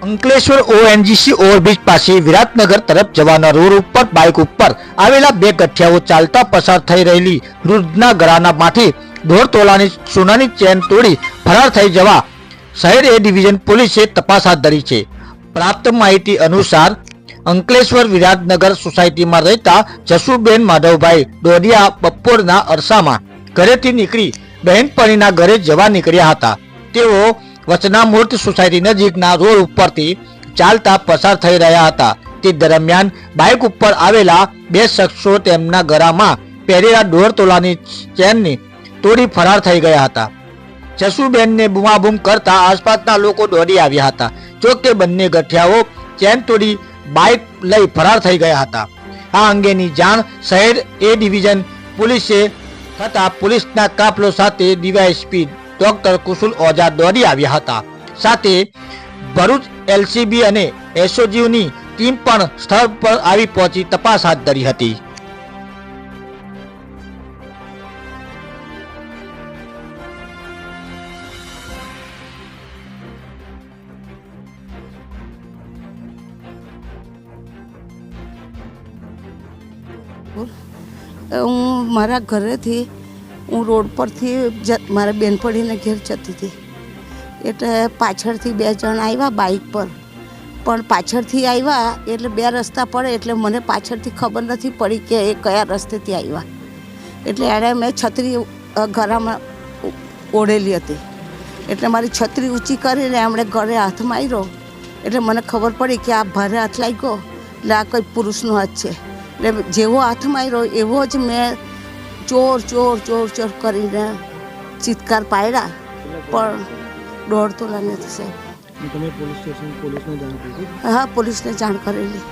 Ankleshwar ONGC overbridge પાસે વિરાટનગર તરફ જવાના રોડ ઉપર બાઇક ઉપર આવેલા બે ગઠિયાઓ ચાલતા પસાર થઈ રહેલી વૃદ્ધના ગળામાંથી 1.5 તોલાની સોનાની ચેન તોડી ફરાર થઈ જવા શહેર એ ડિવિઝન પોલીસે તપાસ હાથ ધરી છે। પ્રાપ્ત માહિતી અનુસાર અંકલેશ્વર વિરાટનગર સોસાયટીમાં રહેતા જસુબેન માધવભાઈ ડોડિયા બપોરના અરસામાં ઘરેથી નીકળી બહેનપણીના ઘરે જવા નીકળ્યા હતા। તેઓ વચનામૃત સોસાયટી નજીકના રોડ ઉપરથી ચાલતા પસાર થઈ રહ્યા હતા। તે દરમિયાન બાઇક ઉપર આવેલા બે શખ્સો તેમના ગળામાં પહેરેલા 1.5 તોલાની ચેનની તોડી ફરાર થઈ ગયા હતા। જસુબેનને બૂમાબૂમ કરતા આસપાસના લોકો દોડી આવ્યા હતા। જોકે બંને ગઠિયાઓ ચેન તોડી બાઇક લઈ ફરાર થઈ ગયા હતા। આ અંગેની જાણ શહેર એ ડિવિઝન પોલીસે થતા પોલીસના કાફલો સાથે ડીવાયએસપી ડોક્ટર કુશુલ ઓઝા દોડી આવ્યા હતા। સાથે ભરૂચ એલસીબી અને એસઓજીની ટીમ પણ સ્થળ પર આવી પહોંચી તપાસ હાથ ધરી હતી। હું મારા ઘરેથી હું રોડ પરથી મારા બેનપણીને ઘેર જતી હતી એટલે પાછળથી બે જણ આવ્યા બાઇક પર, પણ પાછળથી આવ્યા એટલે બે રસ્તા પડે એટલે મને પાછળથી ખબર નથી પડી કે એ કયા રસ્તેથી આવ્યા। એટલે એણે મેં છત્રી ગળામાં ઓઢેલી હતી એટલે મારી છત્રી ઊંચી કરીને એમણે ગળે હાથ માર્યો એટલે મને ખબર પડી કે આ ભારે હાથ લાગ્યો એટલે આ કોઈ પુરુષનો હાથ છે। એટલે જેવો હાથ માર્યો એવો જ મેં ચોર ચોર ચોર ચોર કરીને ચિત્કાર પાડ્યા, પણ 1.5 તોલાની હતી સાહેબ। તમે પોલીસ સ્ટેશન પોલીસને જાણ કરી? હા, પોલીસને જાણ કરેલી।